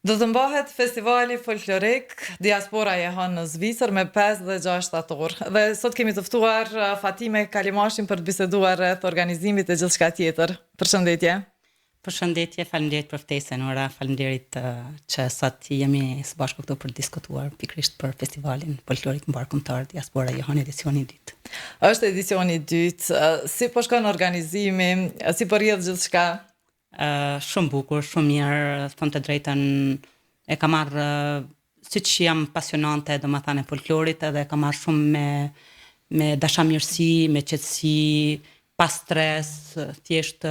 Do të mbahet festivali folklorik Diaspora Jehon në Zvicër me 5 dhe 6 shtator. Dhe sot kemi të ftuar Fatime Kalimashin për të biseduar rreth organizimit e gjithçka tjetër. Përshëndetje. Përshëndetje, faleminderit për ftesën, ora, faleminderit që sot jemi së bashku këtu për të diskutuar pikërisht për festivalin folklorik mbarkombëtar Diaspora Jehon edicioni i dytë. Është edicioni i dytë. Si po shkon organizimi? Si po rrjedh gjithçka? Shumë bukur, shumë mirë, thënë të drejtën, e kam marrë siç jam pasionante, domethënë e folklorit, edhe e kam marrë shumë me dashamirësi, me qetësi, pa stres, thjesht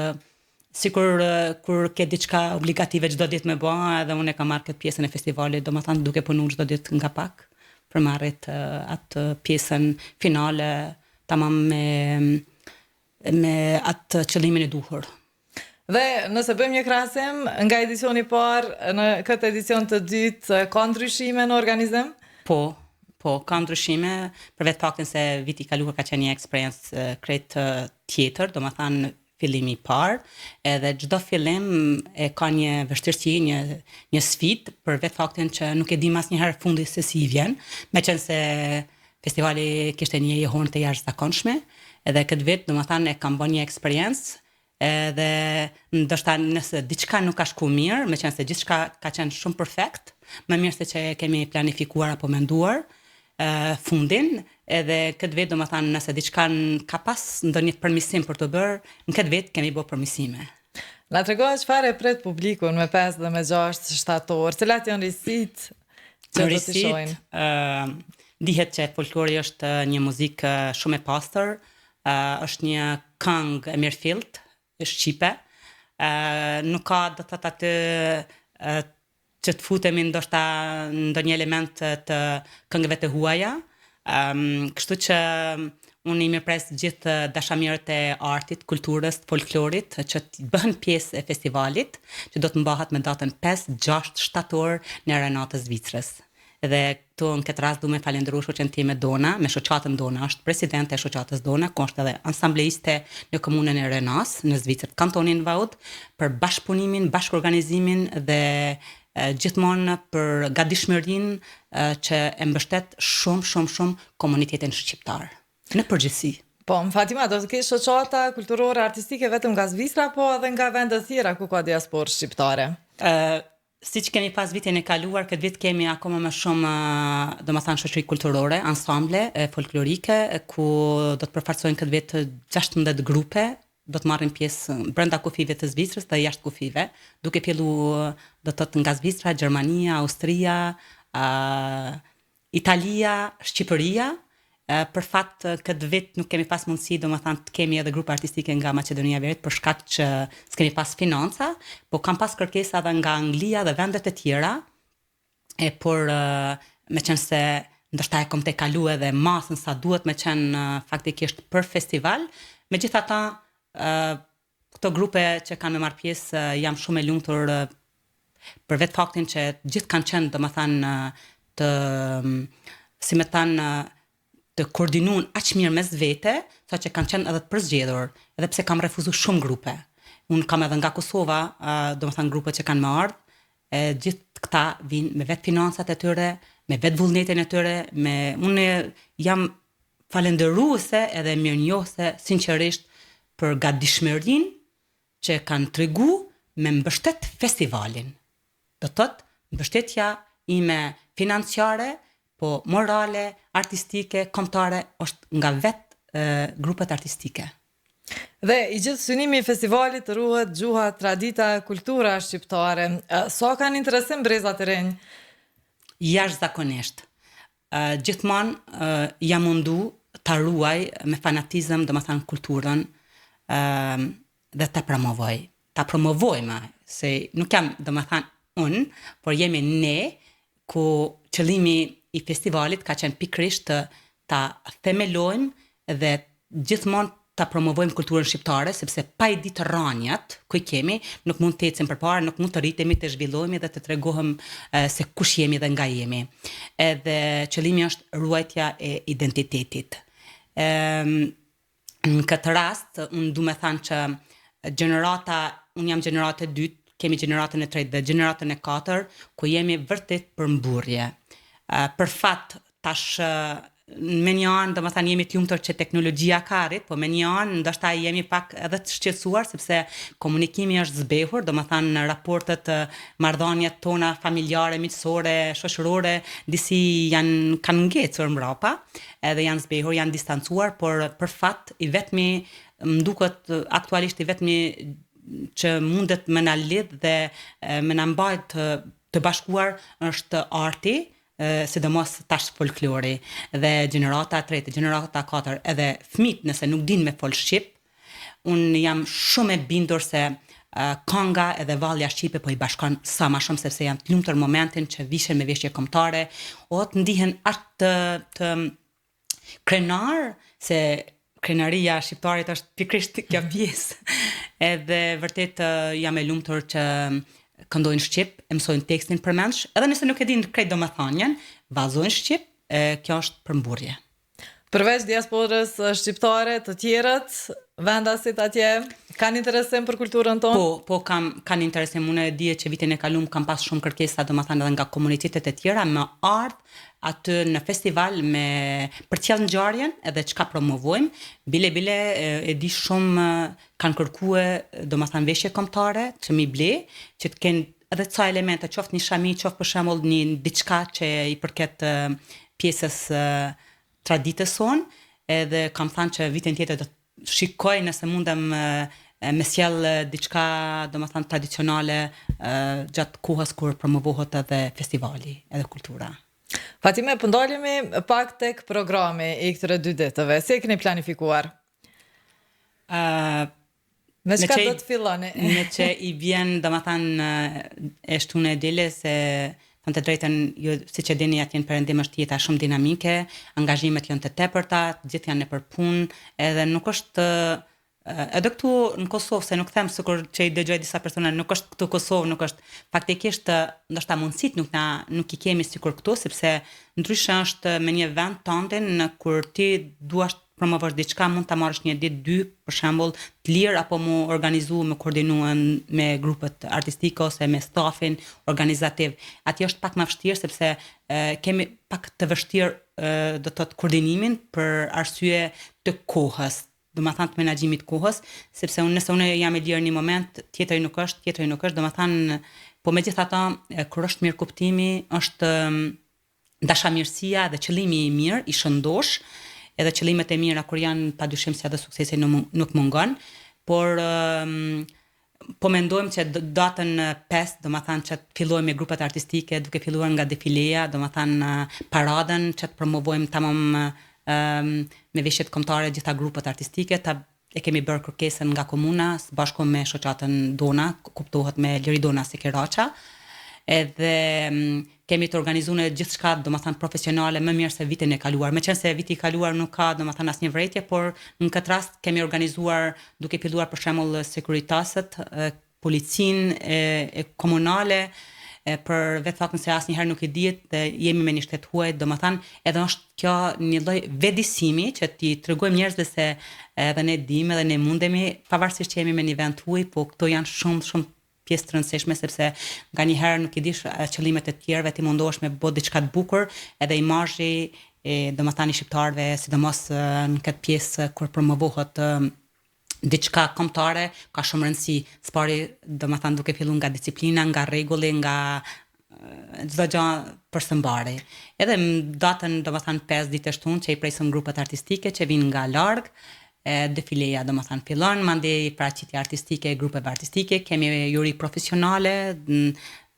sikur kur ke diçka obligative çdo ditë me bë, edhe unë e kam marrë këtë pjesën e festivalit, domethënë duke punuar çdo ditë nga pak për me arrit atë pjesën finale, tamam me atë qëllimin e duhur. Dhe nëse bëjmë një krahasim nga edicioni i parë në këtë edicion të dytë, ka ndryshime në organizim? Po, ka ndryshime, për vetë faktin se viti i kaluar ka qenë një eksperiencë krejt tjetër, domethënë fillimi i parë, edhe çdo fillim e ka një vështirësi, një sfidë, për vetë faktin që nuk e dim asnjëherë fundi se si i vjen, meqense festivali kishte një jehon të jashtëzakonshme, edhe këtë vit domethënë e kam bën një eksperiencë. Edhe ndoshta nëse diçka nuk ka shku mirë, meqense gjithçka ka qenë shumë perfekt, më mirë se që kemi planifikuar apo menduar fundin, edhe këtë vit domethënë nëse diçka ka pas ndonjë përmirësim për të bërë, në këtë vit kemi bërë përmirësime. Na tregohet çfarë e pret publikun me 5 dhe me 6 shtator, cilat janë risitë që do të shohin? Dihet që folklori është një muzikë shumë e pastër, është një këngë e mirëfillt, shqipe, nuk ka do të thotë atë që të futemi ndoshta ndonjë element të këngëve të huaja, kështu që unë i mirëpres gjithë dashamirët e artit, kulturës, folklorit që të bëhen pjesë e festivalit, që do të mbahet me datën 5-6 shtator në Arenat të Zvicrës. Edhe këtu në këtë rast du me falenderu shoqen time Dona, me shoqatën Dona, është presidente e shoqatës Dona, ku është edhe ansambleiste në komunën e Renas, në Zvicër, kantonin Vaud, për bashkëpunimin, bashkëorganizimin dhe gjithmonë për gatishmërinë që e mbështet shumë komunitetin shqiptar. Në përgjithësi. Po, Fatima, do të kesh shoqata kulturore, artistike vetëm nga Zvicra, po edhe nga vende të tjera ku ka diasporë shqiptare? Siç kemi pas vitin e kaluar, këtë vit kemi akoma më shumë, domethënë shoqëri kulturore, ansamble folklorike, ku do të përfaqësojnë këtë vit 16 grupe, do të marrin pjesë brenda kufive të Zvicrës dhe jashtë kufive, duke filluar do të thotë nga Zvicra, Gjermania, Austria, Italia, Shqipëria. Për fat këtë vit nuk kemi pas mundësi, domethënë të kemi edhe grupe artistike nga Maqedonia e Veriut për shkak që s'kemi pas financa, po kam pas kërkesa edhe nga Anglia dhe vendet e tjera, por meqense ndoshta e kom të kalu edhe masën sa duhet me qenë faktikisht për festival, megjithatë këto grupe që kanë me marrë pjesë jam shumë e lumtur për vetë faktin që gjithë kanë qenë domethënë si me thënë të koordinuar aq mirë mes vete, saqë kanë qenë edhe të përzgjedhur, edhe pse kam refuzuar shumë grupe. Unë kam edhe nga Kosova, domethënë grupe që kanë më ardhur, gjithë këta vinë me vetë financat e tyre, me vetë vullnetin e tyre, unë jam falendëruese edhe mirënjohëse sinqerisht për gatishmërinë që kanë tregu me mbështet festivalin. Do thotë, mbështetja ime financiare, po morale, artistike, kombëtare është nga vetë grupet artistike. Dhe i gjithë synimi i festivalit të ruhet gjuha, tradita, kultura shqiptare. Sa kanë interesim brezat e rinj? Jashtëzakonisht. Gjithmonë jam mundu ta ruaj me fanatizëm, domethënë kulturën dhe ta promovoj. Ta promovojmë, se nuk jam domethënë unë, por jemi ne ku qëllimi i festivalit ka qenë pikërisht ta themelojmë dhe gjithmonë ta promovojmë kulturën shqiptare, sepse pa i ditë rranjat ku i kemi, nuk mund të ecim përpara, nuk mund të rritemi, të zhvillohemi dhe të tregohem se kush jemi dhe nga jemi. Edhe qëllimi është ruajtja e identitetit. Në këtë rast, unë du me thanë që unë jam gjenerata e dytë kemi gjeneratën e tretë dhe gjeneratën e katër, ku jemi vërtet për mburje. Për fat, tash me një anë, do më thënë, jemi të lumtur që teknologjia ka arrit, po me një anë, ndoshta jemi pak edhe të shqetësuar, sepse komunikimi është zbehur, do më thënë, raportet, marrëdhëniet tona familjare, miqësore, shoqërore, disi kanë ngecur mbrapa, edhe janë zbehur, janë distancuar, por për fat i vetmi, më duket aktualisht i vetmi që mundet me na lidh dhe me na mbajt të bashkuar është arti, sidomos tash folklori dhe gjenerata 3, gjenerata 4, edhe fëmijët nëse nuk din me fol shqip, unë jam shumë e bindur se kënga edhe vallja shqipe po i bashkon sa më shumë, sepse janë të lumtur momentin që vishen me veshje kombëtare, o të ndihen aq të krenar, se krenaria shqiptarit është pikërisht kjo pjesë. Edhe vërtet jam e lumtur që këndojnë shqip, e mësojnë tekstin përmendsh, edhe nëse nuk e din krejt domethënien, vallëzojnë shqip, kjo është përmburje. Përveç diasporës shqiptare, të tjerët, vendasit atje, kanë interesim për kulturën tonë? Po kanë interesim. Unë e di që vitin e kaluar kam pas shumë kërkesa, domethënë edhe nga komunitetet e tjera, me ardh aty në festival për të qellë ngjarjen edhe çka promovojmë. Bile e di shumë kanë kërkuar domethënë veshje kombëtare që mi ble, që të kenë edhe ca elemente, qoftë një shami, qoftë për shembull një diçka që i përket pjesës traditës son, edhe kam thënë që vitin tjetër do të shikoj nëse mundem me sjell diçka domethënë tradicionale gjatë kohës kur promovohet edhe festivali, edhe kultura. Fatime, po ndalemi pak tek programi i këtyre 2 ditëve. Si e keni planifikuar? Me çka do të filloni? Me që i vjen domethënë e shtunë e dele se të drejtën, ju siç e dini atje në Perëndim është jeta shumë dinamike, angazhimet janë të tepërta, gjithë janë nëpër punë, edhe nuk është edhe këtu në Kosovë, se nuk them sikur që i dëgjoj disa persona, nuk është këtu Kosovë, nuk është faktikisht ndoshta mundësit nuk i kemi sikur këtu, sepse ndryshe është me një vend tëndin kur ti duash promovosh diçka, mund ta marrësh një ditë 2 për shembull të lirë, apo mu organizu, me koordinuar me grupet artistike ose me stafin organizativ. Atje është pak më vështirë sepse kemi pak të vështirë do të thotë koordinimin për arsye të kohës, do të thënë të menaxhimit kohës, sepse nëse unë jam e lirë një moment, tjetri nuk është, do të thënë, po megjithatë kur është mirë kuptimi, është dashamirësia dhe qëllimi i mirë, i shëndosh, edhe qëllimet e mira kur janë padyshim se edhe suksesi nuk mungon, por po mendojmë që datën 5, domethënë që të fillojmë me grupet artistike, duke filluar nga defileja, domethënë paradën që të promovojmë tamam me veshjet kombëtare gjitha grupet artistike, e kemi bërë kërkesën nga komuna, së bashku me shoqatën Dona, kuptohet me Liri Dona Sekeraqa, edhe kemi të organizuar gjithçka domethënë profesionale më mirë se vitin e kaluar. Meqense viti i kaluar nuk ka domethënë asnjë vretje, por në këtë rast kemi organizuar duke filluar për shembull Securitaset, policinë e komunale, për vetë faktën se asnjëherë nuk i dihet dhe jemi me një shtet huaj, domethënë edhe është kjo një lloj vetëdijsimi që ti tregojmë njerëzve se edhe ne dimë edhe ne mundemi, pavarësisht që jemi me një vend huaj, po këto janë shumë pjesë të rëndësishme, sepse nganjëherë nuk i dish qëllimet e tjerëve, ti mundohesh me bë diçka të bukur, edhe imazhi domethënë i shqiptarëve, sidomos në këtë pjesë kur promovohet diçka kombëtare, ka shumë rëndësi. Spari domethënë duke filluar nga disiplina, nga rregulli, nga çdo gjë për së mbari. Edhe datën domethënë 5 ditë shtunë që i presim grupet artistike që vinë nga larg, defileja domethënë fillon, mandej paraqitja artistike e grupeve artistike, kemi juri profesionale,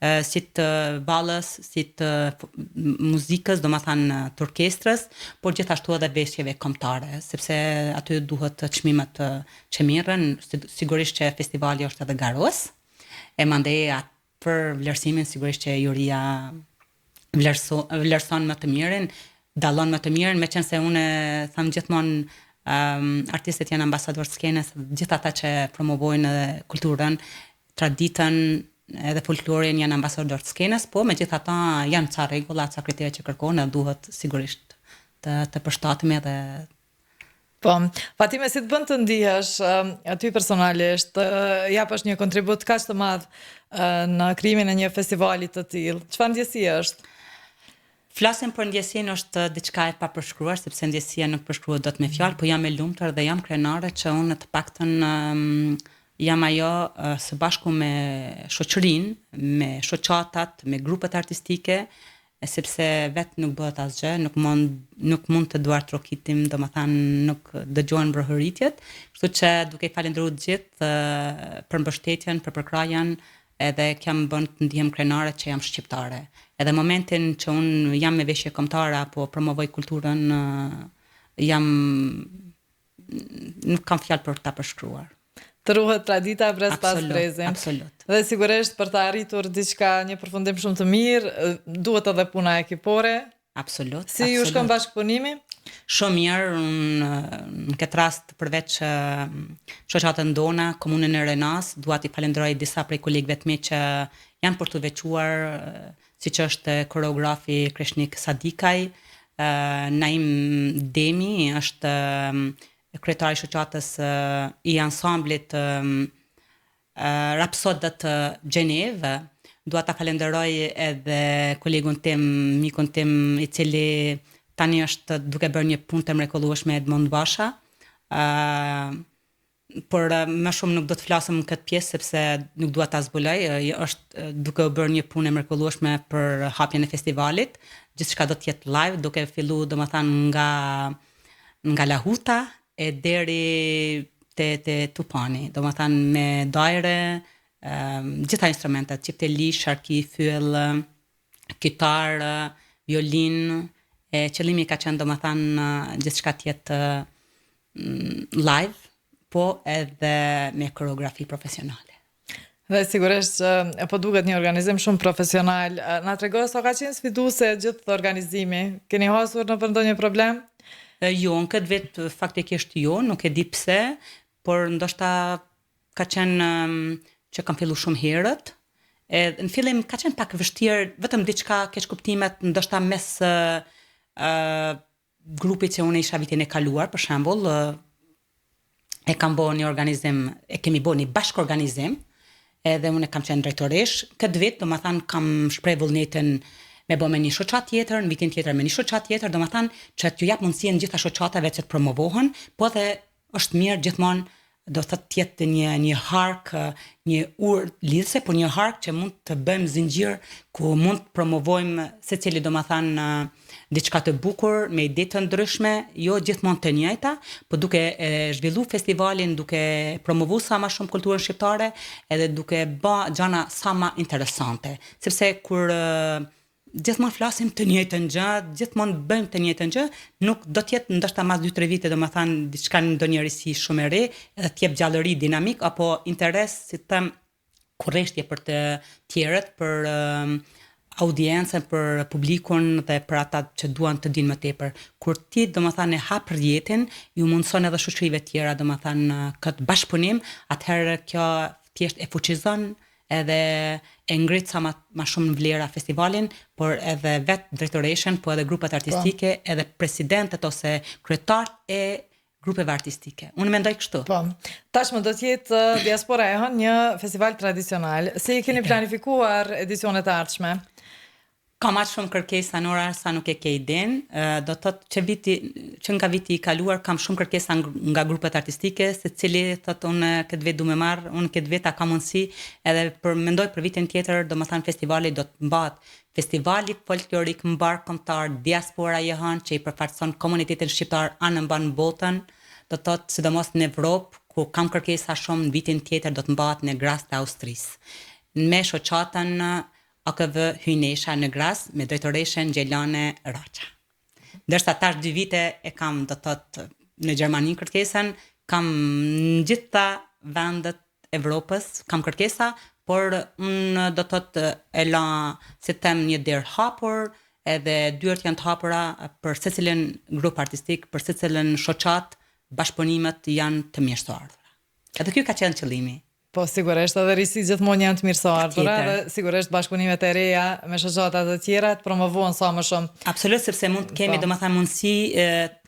si të ballës, si të muzikës, domethënë të orkestrës, por gjithashtu edhe veshjeve kombëtare, sepse aty duhet çmimet që mirren, sigurisht që festivali është edhe garos, e mandej për vlerësimin sigurisht që juria vlerëson më të mirën, dallon më të mirën, meqense unë them gjithmonë artistët janë ambasador të skenës, gjithë ata që promovojnë kulturën, traditën edhe folklorin janë ambasador të skenës, po megjithatë janë ca rregulla, ca kritere që kërkojnë dhe duhet sigurisht të përshtatemi edhe Po, Fatime, si të bën të ndihesh aty personalisht, japësh një kontribut kaq të madh në krijimin e një festivali të tillë. Çfarë ndjesi është? Flasim për ndjesinë është diçka e papërshkruar, sepse ndjesia nuk përshkruhet dot me fjalë, po jam e lumtur dhe jam krenare që unë të paktën jam ajo së bashku me shoqërinë, me shoqatat, me grupet artistike, sepse vetë nuk bëhet asgjë, nuk mund të duar trokitim, domethënë nuk dëgjohen mbrojtjet, kështu që duke i falendëruar të gjithë për mbështetjen, për përkrajen, edhe kam bën të ndihem krenare që jam shqiptare. Edhe momentin që unë jam me veshje kombëtare apo promovoj kulturën, nuk kam fjalë për ta përshkruar. Të ruhet tradita brez pas brezim. Absolut. Dhe sigurisht për të arritur diçka, një përfundim shumë të mirë, duhet edhe puna ekipore. Absolut. Si ju shkon bashkëpunimi? Shumë mirë, në këtë rast përveç shoqatën Dona, komunën e Renas, dua t'i falenderoj disa prej kolegëve të mi që janë për të veçuar, siç është koreografi Kreshnik Sadikaj, Naim Demi është kryetari i shoqatës i ansamblit Rapsodët Gjenevë. Dua ta falenderoj edhe kolegun tim, mikun tim i cili tani është duke bërë një punë të mrekullueshme Edmond Basha. Por më shumë nuk do të flasëm në këtë pjesë sepse nuk dua ta zbuloj, është duke u bërë një punë e mrekullueshme për hapjen e festivalit. Gjithçka do të jetë live, duke filluar domethënë nga Lahuta e deri te Tupani, domethënë me dajre, gjitha instrumentet, çifteli, sharki, fyll, kitar, violin, qëllimi ka qenë domethënë gjithçka të jetë live, po edhe me koreografi profesionale. Dhe sigurisht që po duket një organizim shumë profesional. Na trego sa ka qenë sfiduese gjithë organizimi? Keni hasur në ndonjë problem? Jo, në këtë vit faktikisht jo, nuk e di pse, por ndoshta ka qenë që kam filluar shumë herët. Në fillim ka qenë pak vështirë, vetëm diçka keq kuptimet, ndoshta mes grupit që unë isha vitin e kaluar, për shembull, e kam bërë një organizim, e kemi bërë një bashkë-organizim, edhe unë kam qenë drejtoresh. Këtë vit, domethënë, kam shpreh vullnetin me bë me një shoqat tjetër, në vitin tjetër me një shoqat tjetër, domethënë që t'ju jap mundësi në gjitha shoqatave që të promovohen, po edhe është mirë gjithmonë do të jetë një hark, një urë lidhse, por një hark që mund të bëjmë zinxhir ku mund të promovojmë secili domethënë diçka të bukur me ide të ndryshme, jo gjithmonë të njëjta, por duke zhvilluar festivalin, duke promovuar sa më shumë kulturën shqiptare, edhe duke bë gjëra sa më interesante, sepse kur gjithmonë flasim të njëjtën gjë, gjithmonë bëjmë të njëjtën gjë, nuk do të jetë ndoshta mas 2-3 vite domethënë diçka ndonjë risi shumë e re, edhe të jep gjallëri dinamik apo interes, si të them, kurreshtje për të tjerët, për audiencën, për publikun dhe për ata që duan të dinë më tepër. Kur ti domethënë e hap rrjetin, ju mundson edhe shoqërive tjera domethënë këtë bashkëpunim, atëherë kjo thjesht e fuqizon edhe e ngrit sa më shumë vlera festivalin, por edhe vetë drejtoreshën, po edhe grupet artistike, edhe presidentët ose kryetarët e grupeve artistike. Unë mendoj kështu. Po. Tashmë do të jetë Diaspora e Hënë një festival tradicional. Si i keni planifikuar edicionet e ardhshme? Ka aq shumë kërkesa Nora sa nuk e ke iden, do të thotë që nga viti i kaluar kam shumë kërkesa nga grupet artistike, secili thotë unë këtë vit du me marr, unë këtë vit kam mundësi, edhe mendoj për vitin tjetër, domethënë festivali do të mbahet festivali folklorik mbar kombëtar Diaspora e Hënë që i përfaqëson komunitetin shqiptar anë mban botën, do të thotë sidomos në Evropë ku kam kërkesa shumë, në vitin tjetër do të mbahet në Graz të Austrisë. Me shoqatën AKV Hynesha në Graz me drejtoreshën Gjelane Raqa. Ndërsa tash 2 vite e kam do të thotë në Gjermani kërkesën, kam në gjitha vendet Evropës kam kërkesa, por unë do të thotë e la si të them një derë hapur, edhe dyert janë të hapura për secilin grup artistik, për secilin shoqat, bashkëpunimet janë të mirë së ardhura. Edhe ky ka qenë qëllimi. Po sigurisht, edhe risi gjithmonë janë të mirë së ardhura, dhe sigurisht bashkëpunimet e reja me shoqata të tjera të promovohen sa më shumë. Absolut, sepse mund kemi domethënë mundësi,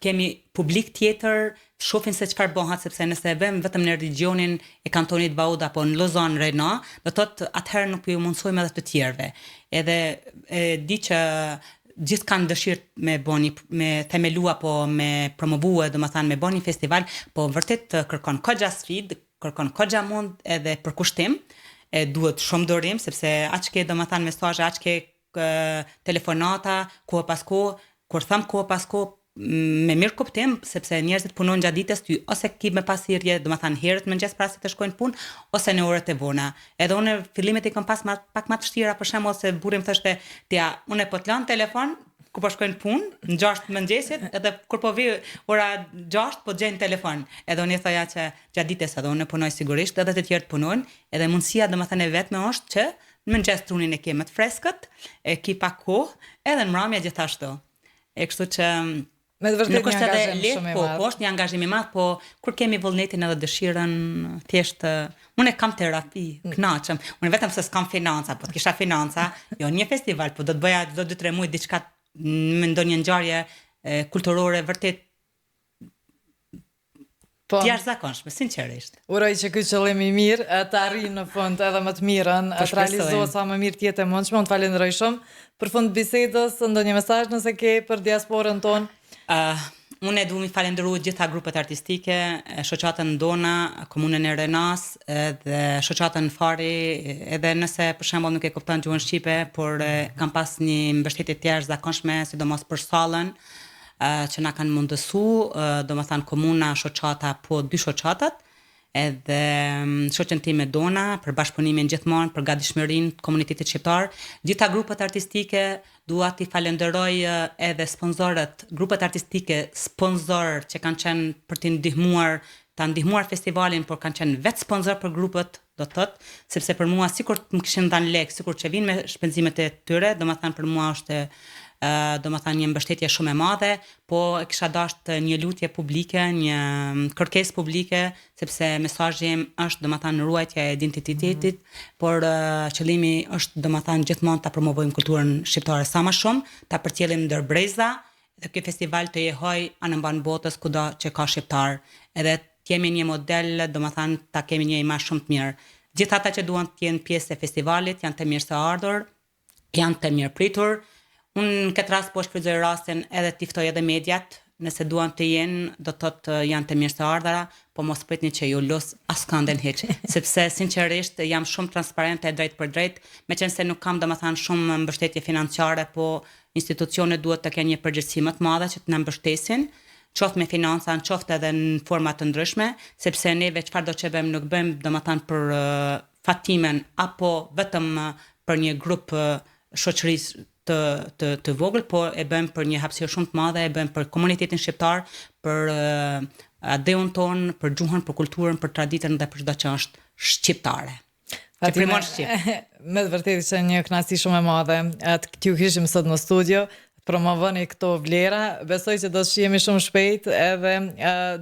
kemi publik tjetër, shohin se çfarë bëhat, sepse nëse e vëmë vetëm në regionin e kantonit Vauda apo në Lozan Rena, do thotë atëherë nuk ju mundsojmë edhe të tjerëve. Edhe di që gjithë kanë dëshirë me themelu apo me promovue, domethënë me bëni festival, po vërtet kërkon kogja sfidë, kërkon kogja mund edhe përkushtim, e duhet shumë dorim, sepse aq ke domethënë mesazhe, aq ke telefonata, kohë pas kohë, kur tham kohë pas kohë, me mirë kuptim, sepse njerëzit punojnë gjatë ditës, ty ose ki me pasirje, domethënë herët mëngjes para se të shkojnë punë, ose në orët e vona. Edhe unë fillimet i kam pas pak më të vështira, për shembull se burri më thoshte, "Tia, unë po të lëm telefon ku po shkojnë punë, në 6 mëngjesit, edhe kur po vi ora 6 po gjejnë telefon." Edhe unë i thoja që gjatë ditës edhe unë punoj sigurisht, edhe të tjerë punojnë, edhe mundësia domethënë e vetme është që në mëngjes trunin e ke më të freskët, e ki pak kohë, edhe në mramje gjithashtu. E kështu që Me të vërtet nuk një është edhe angazhim lehtë, shumë i po madh. është një angazhim i madh, po kur kemi vullnetin edhe dëshirën, thjesht unë e kam terapi, kënaqem. Unë vetëm se s'kam financa, po të kisha financa, jo një festival, po do të bëja çdo 2-3 muaj diçka me ndonjë ngjarje kulturore vërtet Po, të jashtëzakonshme, sinqerisht. uroj që ky qëllim i mirë të arrijë në fund edhe më të mirën, të shpresojmë. realizohet sa më mirë të jetë e mundshme. Unë të falenderoj shumë për fund bisedës, ndonjë mesazh nëse ke për diasporën tonë. Unë e du mi falenderu gjitha grupet artistike, shoqatën Dona, komunën e Renas, dhe shoqatën Fari, edhe nëse për shembull nuk e kupton gjuhën shqipe, por kam pas një mbështetje të jashtëzakonshme, sidomos për sallën, që na kanë mundësu, domethënë komuna, shoqata, po 2 shoqatat, edhe shoqen time Dona për bashkëpunimin gjithmonë, për gatishmërinë të komunitetit shqiptar, gjitha grupet artistike, dua t'i falenderoj edhe sponsorët, grupet artistike sponsor që kanë qenë për t'i ndihmuar, ta ndihmuar festivalin, por kanë qenë vetë sponsor për grupet, do të thotë, sepse për mua sikur të më kishin dhënë lek, sikur që vinë me shpenzimet e tyre, domethënë për mua është domethënë një mbështetje shumë e madhe, po e kisha dashur një lutje publike, një kërkesë publike, sepse mesazhi im është domethënë ruajtja e identitetit, por qëllimi është domethënë gjithmonë ta promovojmë kulturën shqiptare sa më shumë, ta përcjellim ndër breza, dhe ky festival të jehoj anë mban botës kudo që ka shqiptar, edhe të jemi një model, domethënë ta kemi një imazh shumë të mirë. Gjithë ata që duan të jenë pjesë e festivalit janë të mirë se ardhur, janë të mirë pritur. Unë në këtë rast po shfrytëzoj rastin edhe t'i ftoj edhe mediat, nëse duan të jenë, do të thotë janë të mirë se ardhura, po mos pritni që ju lus askënden hiç, sepse sinqerisht jam shumë transparente e drejt për drejt, meqense nuk kam domethënë shumë mbështetje financiare, po institucionet duhet të kenë një përgjegjësi më të madhe që të na mbështesin, qoftë me financa, qoftë edhe në forma të ndryshme, sepse neve çfarë do që bëjmë, nuk bëjmë domethënë për fatimen apo vetëm për një grup shoqërisë të vogël, po e bëjmë për një hapësirë shumë të madhe, e bëjmë për komunitetin shqiptar, për adeun ton, për gjuhën, për kulturën, për traditën dhe për çdo që është shqiptare. Që primon shqip. Me të vërtetë që një kënaqësi shumë e madhe të t'ju kishim sot në studio, promovoni këto vlera. Besoj që do të shihemi shumë shpejt, edhe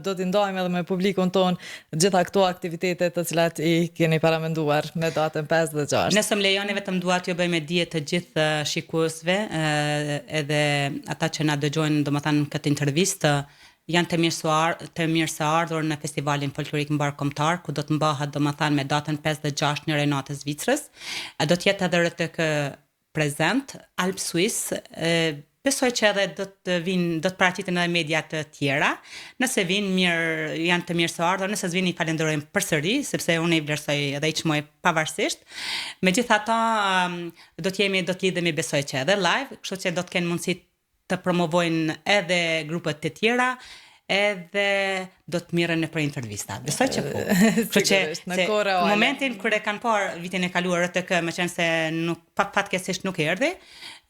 do t'i ndajmë edhe me publikun ton gjitha këto aktivitete të cilat i keni paramenduar me datën 5 dhe 6. Nëse më lejoni, vetëm dua t'ju bëj me dije të gjithë shikuesve, edhe ata që na dëgjojnë domethënë këtë intervistë, janë të mirë se ardhur në festivalin folklorik mbarkombëtar, ku do të mbahet domethënë me datën 5 dhe 6 në Renat të Zvicrës. Do të jetë edhe RTK prezent, Alp Swiss, besoj që edhe do të paraqiten edhe media të tjera. Nëse vinë mirë, janë të mirë se ardhur, nëse s'vini falenderojmë përsëri, sepse unë i vlerësoj edhe i çmoj pavarësisht. Megjithatë, do të lidhemi besoj që edhe live, kështu që do të kenë mundësi të promovojnë edhe grupet të tjera, edhe do të mirën në për intervista. Besoj që po. Kështu që në momentin kur e kanë parë vitin e kaluar RTK, meqense nuk fatkeqësisht nuk erdhi,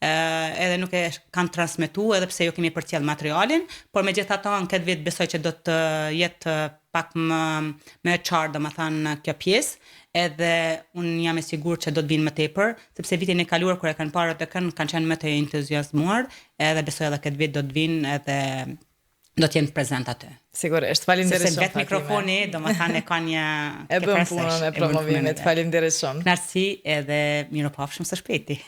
edhe nuk e kanë transmetuar, edhe pse jo kemi përcjell materialin, por megjithatë në këtë vit besoj që do të jetë pak më qartë, domethënë kjo pjesë, edhe unë jam e sigurt që do të vinë më tepër, sepse vitin e kaluar kur e kanë parë RTK kanë qenë më të entuziazmuar, edhe besoj edhe këtë vit do të vinë edhe do të jenë prezent aty. Sigurisht, faleminderit shumë. Sepse vetë mikrofoni, domethënë e ka një e bën punën e promovimit. Faleminderit shumë. Kënaqësi edhe mirupafshim së shpejti.